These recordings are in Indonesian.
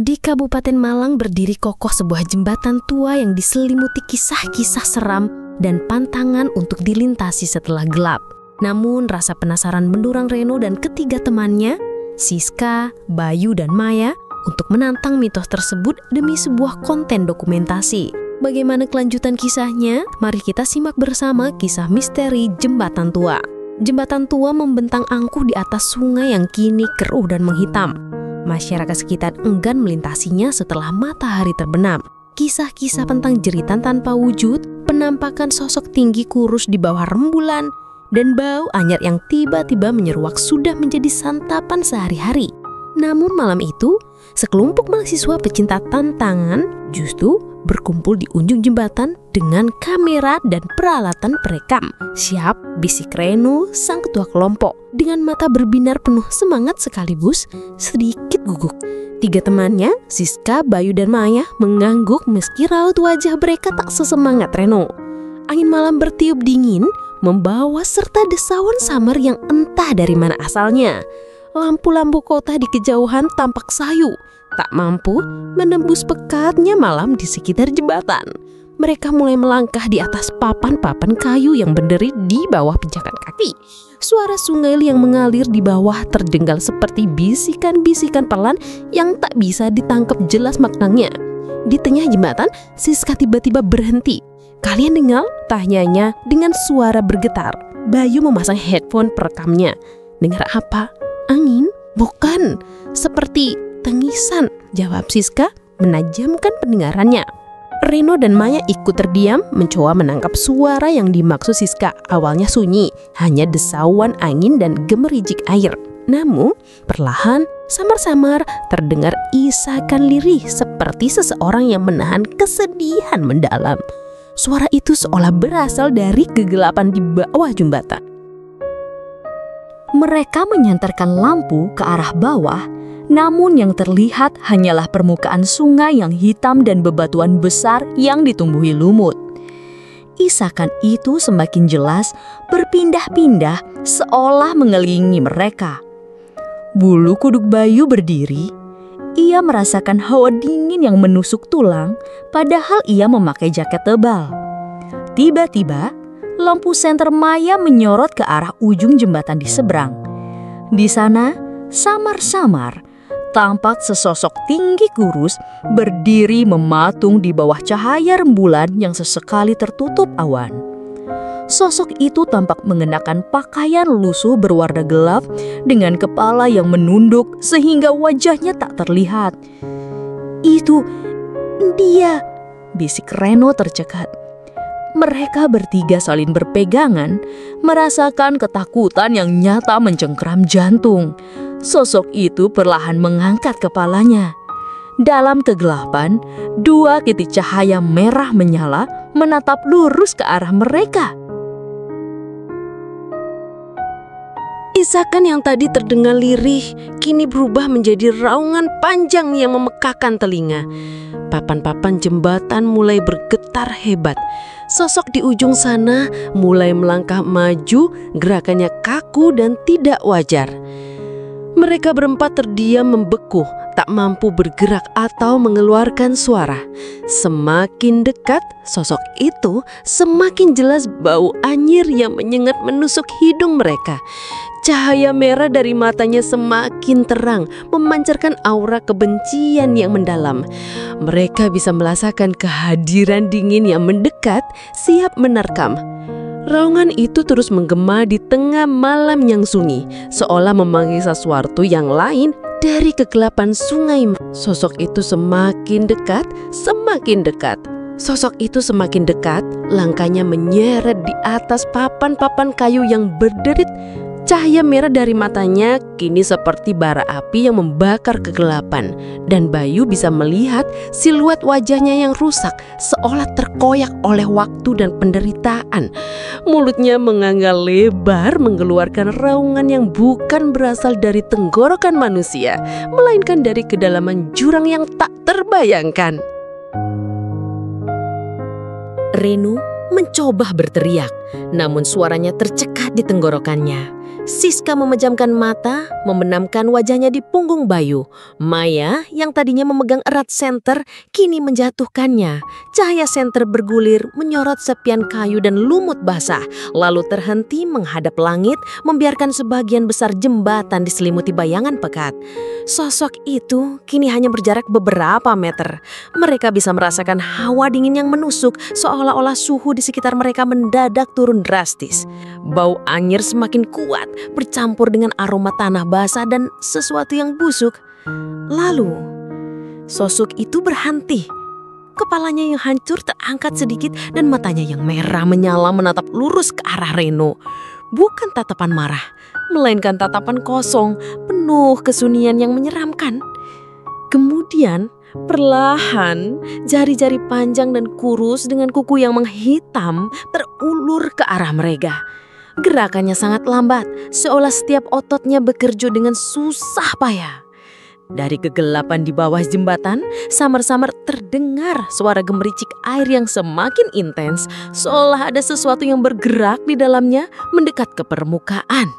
Di Kabupaten Malang berdiri kokoh sebuah jembatan tua yang diselimuti kisah-kisah seram dan pantangan untuk dilintasi setelah gelap. Namun rasa penasaran mendorong Reno dan ketiga temannya, Siska, Bayu, dan Maya, untuk menantang mitos tersebut demi sebuah konten dokumentasi. Bagaimana kelanjutan kisahnya? Mari kita simak bersama kisah misteri Jembatan Tua. Jembatan tua membentang angkuh di atas sungai yang kini keruh dan menghitam. Masyarakat sekitar enggan melintasinya setelah matahari terbenam. Kisah-kisah tentang jeritan tanpa wujud, penampakan sosok tinggi kurus di bawah rembulan, dan bau anyar yang tiba-tiba menyeruak sudah menjadi santapan sehari-hari. Namun malam itu, sekelompok mahasiswa pecinta tantangan justru berkumpul di ujung jembatan dengan kamera dan peralatan perekam. Siap, bisik Reno, sang ketua kelompok. Dengan mata berbinar penuh semangat sekaligus sedikit guguk. Tiga temannya, Siska, Bayu, dan Maya, mengangguk meski raut wajah mereka tak sesemangat Reno. Angin malam bertiup dingin, membawa serta desauan samar yang entah dari mana asalnya. Lampu-lampu kota di kejauhan tampak sayu, tak mampu menembus pekatnya malam di sekitar jembatan. Mereka mulai melangkah di atas papan-papan kayu yang berdiri di bawah pijakan kaki. Suara sungai yang mengalir di bawah terdengar seperti bisikan-bisikan pelan yang tak bisa ditangkap jelas maknanya. Di tengah jembatan, Siska tiba-tiba berhenti. "Kalian dengar?" tanyanya dengan suara bergetar. Bayu memasang headphone perekamnya. "Dengar apa? Angin?" "Bukan, seperti tangisan," jawab Siska menajamkan pendengarannya. Reno dan Maya ikut terdiam mencoba menangkap suara yang dimaksud Siska. Awalnya sunyi, hanya desauan angin dan gemericik air. Namun perlahan, samar-samar terdengar isakan lirih seperti seseorang yang menahan kesedihan mendalam. Suara itu seolah berasal dari kegelapan di bawah jembatan. Mereka menyantarkan lampu ke arah bawah, namun yang terlihat hanyalah permukaan sungai yang hitam dan bebatuan besar yang ditumbuhi lumut. Isakan itu semakin jelas berpindah-pindah seolah mengelilingi mereka. Bulu kuduk Bayu berdiri. Ia merasakan hawa dingin yang menusuk tulang, padahal ia memakai jaket tebal. Tiba-tiba, lampu senter Maya menyorot ke arah ujung jembatan di seberang. Di sana, samar-samar, tampak sesosok tinggi kurus berdiri mematung di bawah cahaya rembulan yang sesekali tertutup awan. Sosok itu tampak mengenakan pakaian lusuh berwarna gelap dengan kepala yang menunduk sehingga wajahnya tak terlihat. "Itu dia," bisik Reno tercekat. Mereka bertiga saling berpegangan, merasakan ketakutan yang nyata mencengkeram jantung. Sosok itu perlahan mengangkat kepalanya. Dalam kegelapan, dua titik cahaya merah menyala menatap lurus ke arah mereka. Isakan yang tadi terdengar lirih kini berubah menjadi raungan panjang yang memekakan telinga. Papan-papan jembatan mulai bergetar hebat. Sosok di ujung sana mulai melangkah maju, gerakannya kaku dan tidak wajar. Mereka berempat terdiam membeku, tak mampu bergerak atau mengeluarkan suara. Semakin dekat sosok itu, semakin jelas bau anyir yang menyengat menusuk hidung mereka. Cahaya merah dari matanya semakin terang, memancarkan aura kebencian yang mendalam. Mereka bisa merasakan kehadiran dingin yang mendekat, siap menerkam. Raungan itu terus menggema di tengah malam yang sunyi, seolah memanggil sesuatu yang lain dari kegelapan sungai. Sosok itu semakin dekat, semakin dekat. Sosok itu semakin dekat, langkahnya menyeret di atas papan-papan kayu yang berderit. Cahaya merah dari matanya kini seperti bara api yang membakar kegelapan, dan Bayu bisa melihat siluet wajahnya yang rusak, seolah terkoyak oleh waktu dan penderitaan. Mulutnya menganga lebar, mengeluarkan raungan yang bukan berasal dari tenggorokan manusia, melainkan dari kedalaman jurang yang tak terbayangkan. Reno mencoba berteriak, namun suaranya tercekat di tenggorokannya. Siska memejamkan mata, membenamkan wajahnya di punggung Bayu. Maya yang tadinya memegang erat senter, kini menjatuhkannya. Cahaya senter bergulir, menyorot sepian kayu dan lumut basah, lalu terhenti menghadap langit, membiarkan sebagian besar jembatan diselimuti bayangan pekat. Sosok itu kini hanya berjarak beberapa meter. Mereka bisa merasakan hawa dingin yang menusuk, seolah-olah suhu di sekitar mereka mendadak turun drastis. Bau anyir semakin kuat, bercampur dengan aroma tanah basah dan sesuatu yang busuk. Lalu, sosok itu berhenti. Kepalanya yang hancur terangkat sedikit dan matanya yang merah menyala menatap lurus ke arah Reno. Bukan tatapan marah, melainkan tatapan kosong, penuh kesunyian yang menyeramkan. Kemudian, perlahan, jari-jari panjang dan kurus dengan kuku yang menghitam terulur ke arah mereka. Gerakannya sangat lambat, seolah setiap ototnya bekerja dengan susah payah. Dari kegelapan di bawah jembatan, samar-samar terdengar suara gemericik air yang semakin intens, seolah ada sesuatu yang bergerak di dalamnya mendekat ke permukaan.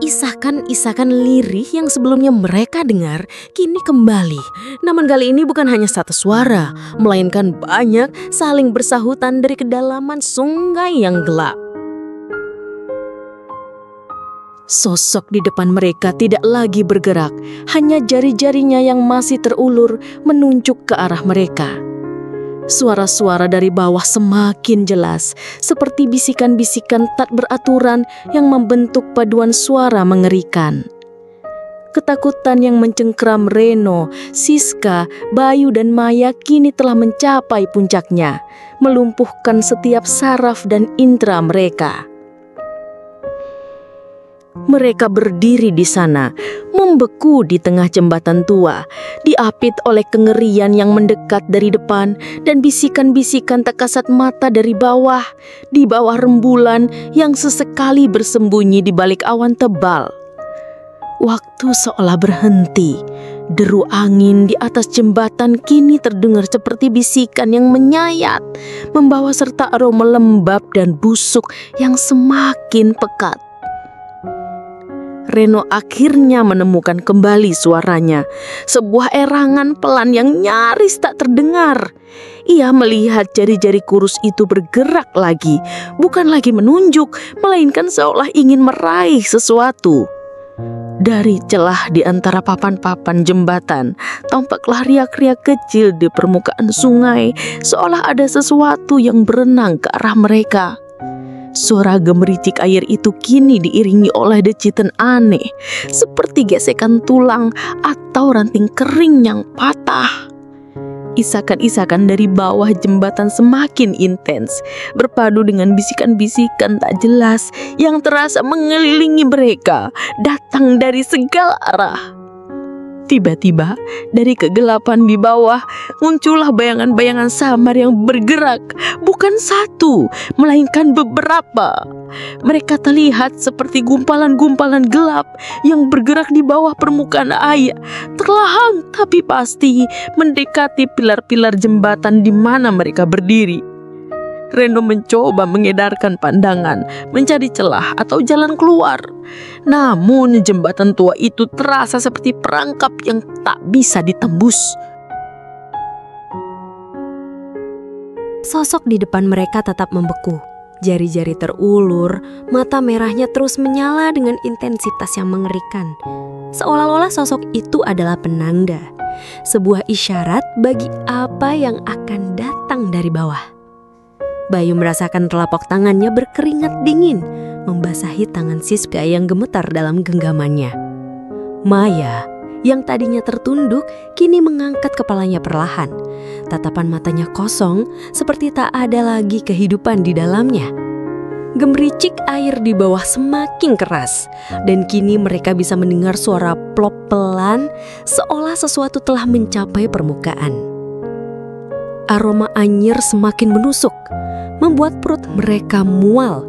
Isakan-isakan lirih yang sebelumnya mereka dengar kini kembali. Namun kali ini bukan hanya satu suara, melainkan banyak saling bersahutan dari kedalaman sungai yang gelap. Sosok di depan mereka tidak lagi bergerak, hanya jari-jarinya yang masih terulur menunjuk ke arah mereka. Suara-suara dari bawah semakin jelas, seperti bisikan-bisikan tak beraturan yang membentuk paduan suara mengerikan. Ketakutan yang mencengkeram Reno, Siska, Bayu dan Maya kini telah mencapai puncaknya, melumpuhkan setiap saraf dan indera mereka. Mereka berdiri di sana, membeku di tengah jembatan tua, diapit oleh kengerian yang mendekat dari depan dan bisikan-bisikan tak kasat mata dari bawah, di bawah rembulan yang sesekali bersembunyi di balik awan tebal. Waktu seolah berhenti, deru angin di atas jembatan kini terdengar seperti bisikan yang menyayat, membawa serta aroma lembab dan busuk yang semakin pekat. Reno akhirnya menemukan kembali suaranya, sebuah erangan pelan yang nyaris tak terdengar. Ia melihat jari-jari kurus itu bergerak lagi, bukan lagi menunjuk, melainkan seolah ingin meraih sesuatu. Dari celah di antara papan-papan jembatan, tampaklah riak-riak kecil di permukaan sungai, seolah ada sesuatu yang berenang ke arah mereka. Suara gemericik air itu kini diiringi oleh decitan aneh, seperti gesekan tulang atau ranting kering yang patah. Isakan-isakan dari bawah jembatan semakin intens, berpadu dengan bisikan-bisikan tak jelas yang terasa mengelilingi mereka, datang dari segala arah. Tiba-tiba, dari kegelapan di bawah, muncullah bayangan-bayangan samar yang bergerak, bukan satu, melainkan beberapa. Mereka terlihat seperti gumpalan-gumpalan gelap yang bergerak di bawah permukaan air, perlahan tapi pasti mendekati pilar-pilar jembatan di mana mereka berdiri. Reno mencoba mengedarkan pandangan, mencari celah atau jalan keluar. Namun jembatan tua itu terasa seperti perangkap yang tak bisa ditembus. Sosok di depan mereka tetap membeku. Jari-jari terulur, mata merahnya terus menyala dengan intensitas yang mengerikan. Seolah-olah sosok itu adalah penanda, sebuah isyarat bagi apa yang akan datang dari bawah. Bayu merasakan telapak tangannya berkeringat dingin, membasahi tangan Siska yang gemetar dalam genggamannya. Maya, yang tadinya tertunduk, kini mengangkat kepalanya perlahan. Tatapan matanya kosong, seperti tak ada lagi kehidupan di dalamnya. Gemericik air di bawah semakin keras, dan kini mereka bisa mendengar suara plop pelan, seolah sesuatu telah mencapai permukaan. Aroma anyir semakin menusuk, membuat perut mereka mual.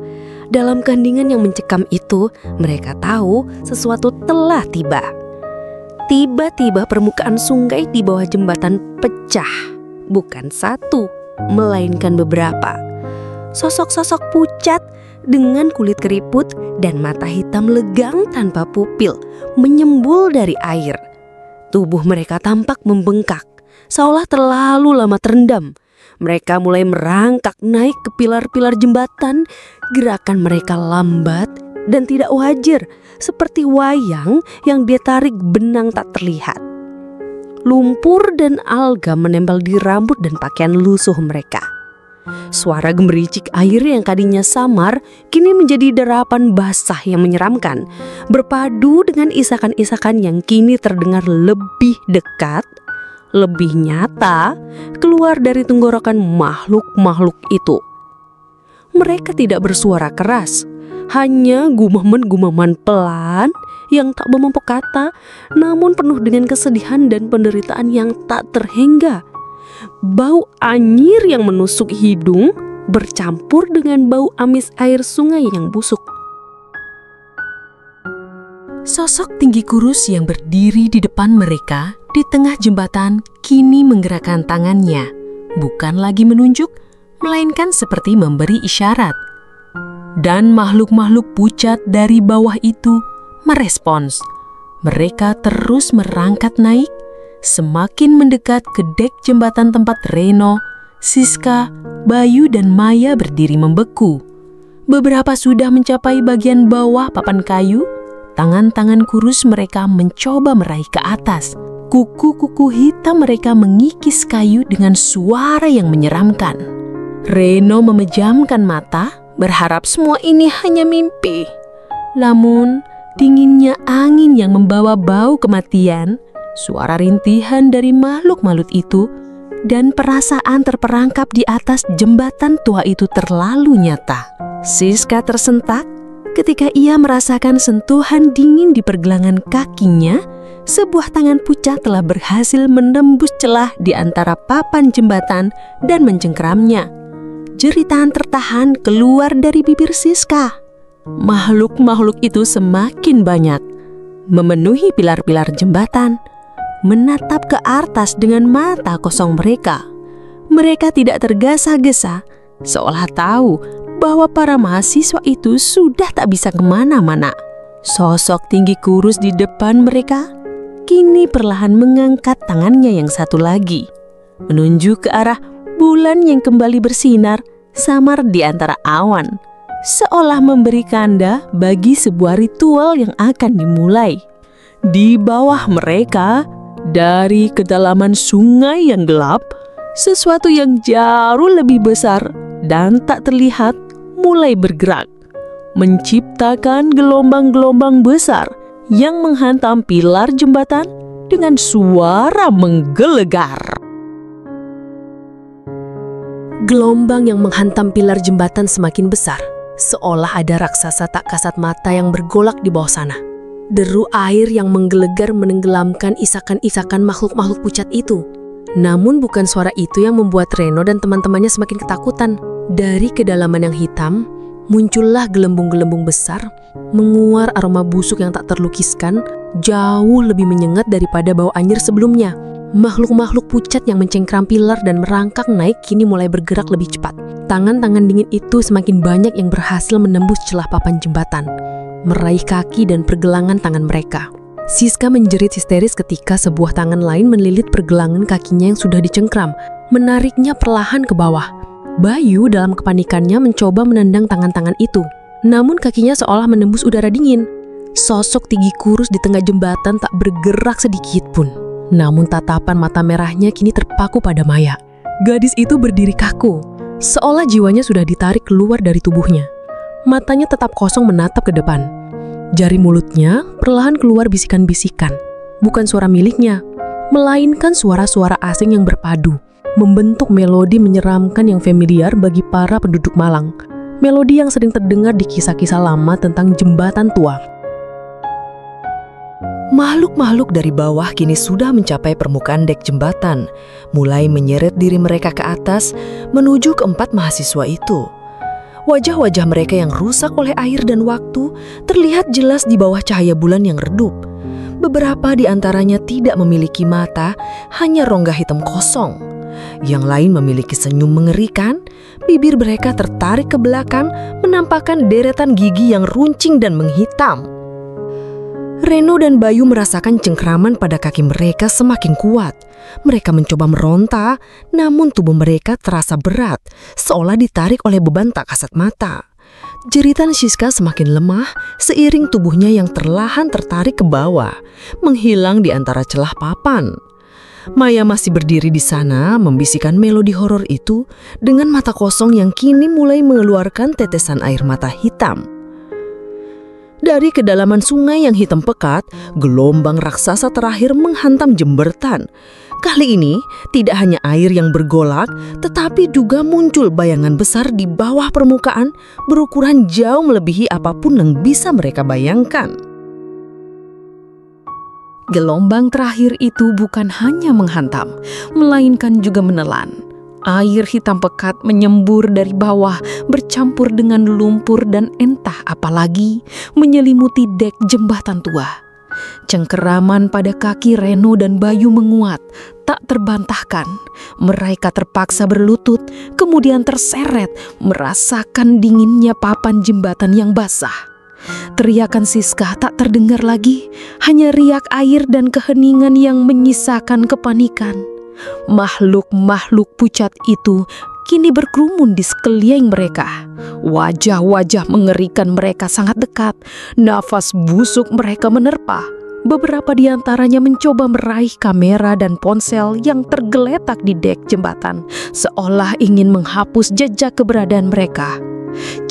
Dalam keheningan yang mencekam itu, mereka tahu sesuatu telah tiba. Tiba-tiba permukaan sungai di bawah jembatan pecah. Bukan satu, melainkan beberapa. Sosok-sosok pucat dengan kulit keriput dan mata hitam legang tanpa pupil menyembul dari air. Tubuh mereka tampak membengkak, seolah terlalu lama terendam. Mereka mulai merangkak naik ke pilar-pilar jembatan. Gerakan mereka lambat dan tidak wajar, seperti wayang yang ditarik benang tak terlihat. Lumpur dan alga menempel di rambut dan pakaian lusuh mereka. Suara gemericik air yang tadinya samar kini menjadi derapan basah yang menyeramkan, berpadu dengan isakan-isakan yang kini terdengar lebih dekat, lebih nyata, keluar dari tenggorokan makhluk-makhluk itu. Mereka tidak bersuara keras, hanya gumaman-gumaman pelan yang tak memupuk kata, namun penuh dengan kesedihan dan penderitaan yang tak terhingga. Bau anyir yang menusuk hidung bercampur dengan bau amis air sungai yang busuk. Sosok tinggi kurus yang berdiri di depan mereka di tengah jembatan kini menggerakkan tangannya, bukan lagi menunjuk, melainkan seperti memberi isyarat. Dan makhluk-makhluk pucat dari bawah itu merespons. Mereka terus merangkat naik, semakin mendekat ke dek jembatan tempat Reno, Siska, Bayu, dan Maya berdiri membeku. Beberapa sudah mencapai bagian bawah papan kayu. Tangan-tangan kurus mereka mencoba meraih ke atas. Kuku-kuku hitam mereka mengikis kayu dengan suara yang menyeramkan. Reno memejamkan mata, berharap semua ini hanya mimpi. Namun, dinginnya angin yang membawa bau kematian, suara rintihan dari makhluk-makhluk itu, dan perasaan terperangkap di atas jembatan tua itu terlalu nyata. Siska tersentak ketika ia merasakan sentuhan dingin di pergelangan kakinya. Sebuah tangan pucat telah berhasil menembus celah di antara papan jembatan dan mencengkeramnya. Jeritan tertahan keluar dari bibir Siska. Makhluk-makhluk itu semakin banyak, memenuhi pilar-pilar jembatan, menatap ke atas dengan mata kosong mereka. Mereka tidak tergesa-gesa, seolah tahu bahwa para mahasiswa itu sudah tak bisa kemana-mana. Sosok tinggi kurus di depan mereka kini perlahan mengangkat tangannya yang satu lagi, menunjuk ke arah bulan yang kembali bersinar samar di antara awan, seolah memberi tanda bagi sebuah ritual yang akan dimulai. Di bawah mereka, dari kedalaman sungai yang gelap, sesuatu yang jauh lebih besar dan tak terlihat mulai bergerak, menciptakan gelombang-gelombang besar yang menghantam pilar jembatan dengan suara menggelegar. Gelombang yang menghantam pilar jembatan semakin besar, seolah ada raksasa tak kasat mata yang bergolak di bawah sana. Deru air yang menggelegar menenggelamkan isakan-isakan makhluk-makhluk pucat itu. Namun bukan suara itu yang membuat Reno dan teman-temannya semakin ketakutan. Dari kedalaman yang hitam, muncullah gelembung-gelembung besar, menguar aroma busuk yang tak terlukiskan, jauh lebih menyengat daripada bau anyir sebelumnya. Makhluk-makhluk pucat yang mencengkram pilar dan merangkak naik kini mulai bergerak lebih cepat. Tangan-tangan dingin itu semakin banyak yang berhasil menembus celah papan jembatan, meraih kaki dan pergelangan tangan mereka. Siska menjerit histeris ketika sebuah tangan lain melilit pergelangan kakinya yang sudah dicengkram, menariknya perlahan ke bawah. Bayu dalam kepanikannya mencoba menendang tangan-tangan itu, namun kakinya seolah menembus udara dingin. Sosok tinggi kurus di tengah jembatan tak bergerak sedikit pun. Namun tatapan mata merahnya kini terpaku pada Maya. Gadis itu berdiri kaku, seolah jiwanya sudah ditarik keluar dari tubuhnya. Matanya tetap kosong menatap ke depan. Jari mulutnya perlahan keluar bisikan-bisikan, bukan suara miliknya, melainkan suara-suara asing yang berpadu, membentuk melodi menyeramkan yang familiar bagi para penduduk Malang. Melodi yang sering terdengar di kisah-kisah lama tentang jembatan tua. Makhluk-makhluk dari bawah kini sudah mencapai permukaan dek jembatan, mulai menyeret diri mereka ke atas menuju keempat mahasiswa itu. Wajah-wajah mereka yang rusak oleh air dan waktu terlihat jelas di bawah cahaya bulan yang redup. Beberapa di antaranya tidak memiliki mata, hanya rongga hitam kosong. Yang lain memiliki senyum mengerikan, bibir mereka tertarik ke belakang, menampakkan deretan gigi yang runcing dan menghitam. Reno dan Bayu merasakan cengkraman pada kaki mereka semakin kuat. Mereka mencoba meronta, namun tubuh mereka terasa berat, seolah ditarik oleh beban tak kasat mata. Jeritan Siska semakin lemah seiring tubuhnya yang perlahan tertarik ke bawah, menghilang di antara celah papan. Maya masih berdiri di sana membisikkan melodi horor itu dengan mata kosong yang kini mulai mengeluarkan tetesan air mata hitam. Dari kedalaman sungai yang hitam pekat, gelombang raksasa terakhir menghantam jembertan. Kali ini tidak hanya air yang bergolak, tetapi juga muncul bayangan besar di bawah permukaan berukuran jauh melebihi apapun yang bisa mereka bayangkan. Gelombang terakhir itu bukan hanya menghantam, melainkan juga menelan. Air hitam pekat menyembur dari bawah, bercampur dengan lumpur dan entah apalagi menyelimuti dek jembatan tua. Cengkeraman pada kaki Reno dan Bayu menguat, tak terbantahkan. Mereka terpaksa berlutut, kemudian terseret, merasakan dinginnya papan jembatan yang basah. Teriakan Siska tak terdengar lagi, hanya riak air dan keheningan yang menyisakan kepanikan. Makhluk-makhluk pucat itu kini berkerumun di sekeliling mereka. Wajah-wajah mengerikan mereka sangat dekat, nafas busuk mereka menerpa. Beberapa di antaranya mencoba meraih kamera dan ponsel yang tergeletak di dek jembatan, seolah ingin menghapus jejak keberadaan mereka.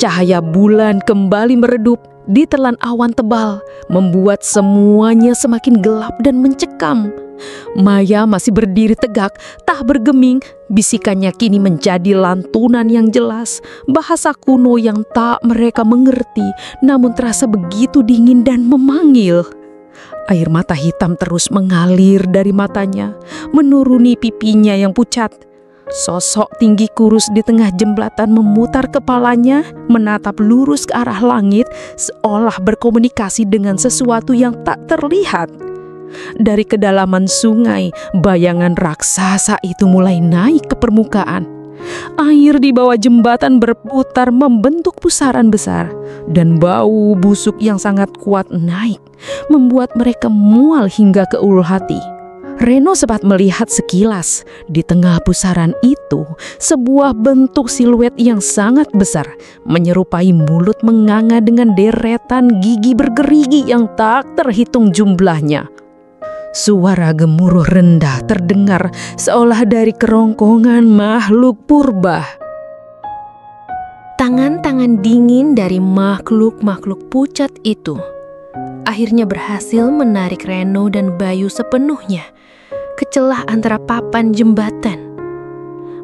Cahaya bulan kembali meredup ditelan awan tebal, membuat semuanya semakin gelap dan mencekam. Maya masih berdiri tegak, tak bergeming. Bisikannya kini menjadi lantunan yang jelas, bahasa kuno yang tak mereka mengerti, namun terasa begitu dingin dan memanggil. Air mata hitam terus mengalir dari matanya, menuruni pipinya yang pucat. Sosok tinggi kurus di tengah jembatan memutar kepalanya, menatap lurus ke arah langit, seolah berkomunikasi dengan sesuatu yang tak terlihat. Dari kedalaman sungai, bayangan raksasa itu mulai naik ke permukaan. Air di bawah jembatan berputar membentuk pusaran besar, dan bau busuk yang sangat kuat naik, membuat mereka mual hingga ke ulu hati. Reno sempat melihat sekilas, di tengah pusaran itu, sebuah bentuk siluet yang sangat besar, menyerupai mulut menganga dengan deretan gigi bergerigi yang tak terhitung jumlahnya. Suara gemuruh rendah terdengar seolah dari kerongkongan makhluk purba. Tangan-tangan dingin dari makhluk-makhluk pucat itu akhirnya berhasil menarik Reno dan Bayu sepenuhnya ke celah antara papan jembatan.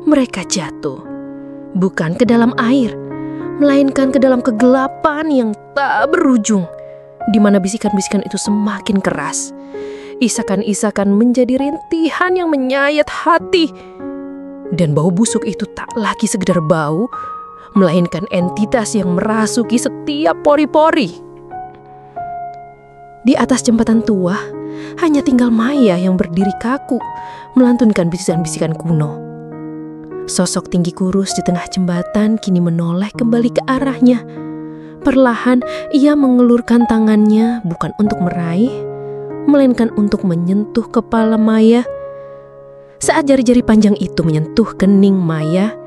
Mereka jatuh, bukan ke dalam air, melainkan ke dalam kegelapan yang tak berujung, di mana bisikan-bisikan itu semakin keras. Isakan-isakan menjadi rintihan yang menyayat hati. Dan bau busuk itu tak lagi sekedar bau, melainkan entitas yang merasuki setiap pori-pori. Di atas jembatan tua, hanya tinggal Maya yang berdiri kaku, melantunkan bisikan-bisikan kuno. Sosok tinggi kurus di tengah jembatan kini menoleh kembali ke arahnya. Perlahan ia mengelurkan tangannya bukan untuk meraih, melainkan untuk menyentuh kepala Maya. Saat jari-jari panjang itu menyentuh kening Maya,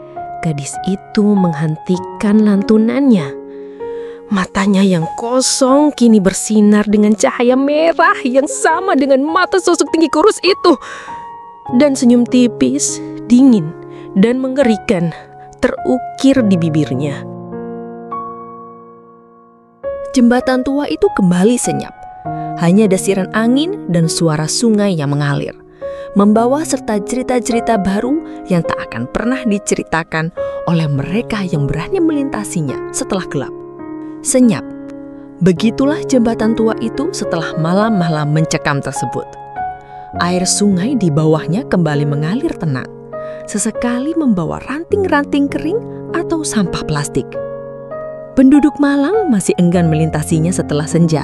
gadis itu menghentikan lantunannya. Matanya yang kosong kini bersinar dengan cahaya merah yang sama dengan mata sosok tinggi kurus itu. Dan senyum tipis, dingin, dan mengerikan terukir di bibirnya. Jembatan tua itu kembali senyap. Hanya desiran angin dan suara sungai yang mengalir, membawa serta cerita-cerita baru yang tak akan pernah diceritakan oleh mereka yang berani melintasinya setelah gelap. Senyap, begitulah jembatan tua itu setelah malam-malam mencekam tersebut. Air sungai di bawahnya kembali mengalir tenang, sesekali membawa ranting-ranting kering atau sampah plastik. Penduduk Malang masih enggan melintasinya setelah senja.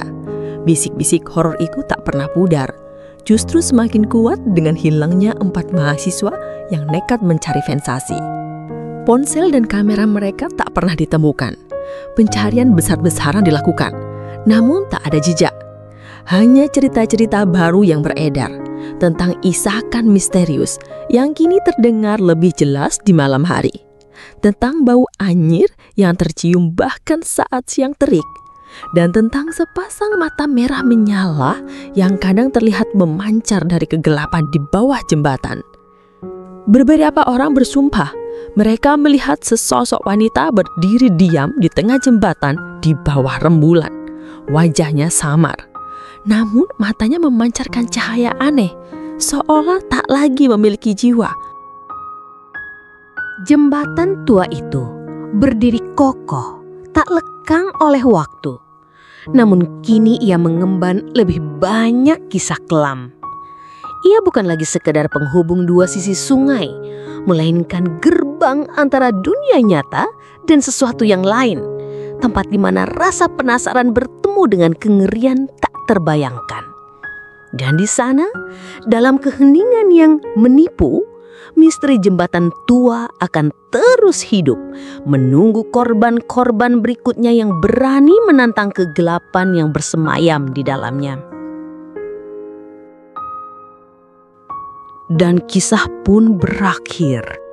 Bisik-bisik horor itu tak pernah pudar, justru semakin kuat dengan hilangnya 4 mahasiswa yang nekat mencari sensasi. Ponsel dan kamera mereka tak pernah ditemukan. Pencarian besar-besaran dilakukan, namun tak ada jejak. Hanya cerita-cerita baru yang beredar tentang isakan misterius yang kini terdengar lebih jelas di malam hari. Tentang bau anyir yang tercium bahkan saat siang terik. Dan tentang sepasang mata merah menyala yang kadang terlihat memancar dari kegelapan di bawah jembatan. Beberapa orang bersumpah mereka melihat sesosok wanita berdiri diam di tengah jembatan di bawah rembulan. Wajahnya samar, namun matanya memancarkan cahaya aneh, seolah tak lagi memiliki jiwa. Jembatan tua itu berdiri kokoh, tak lekang oleh waktu. Namun kini ia mengemban lebih banyak kisah kelam. Ia bukan lagi sekedar penghubung dua sisi sungai, melainkan gerbang antara dunia nyata dan sesuatu yang lain. Tempat di mana rasa penasaran bertemu dengan kengerian tak terbayangkan. Dan di sana, dalam keheningan yang menipu, misteri jembatan tua akan terus hidup, menunggu korban-korban berikutnya yang berani menantang kegelapan yang bersemayam di dalamnya. Dan kisah pun berakhir.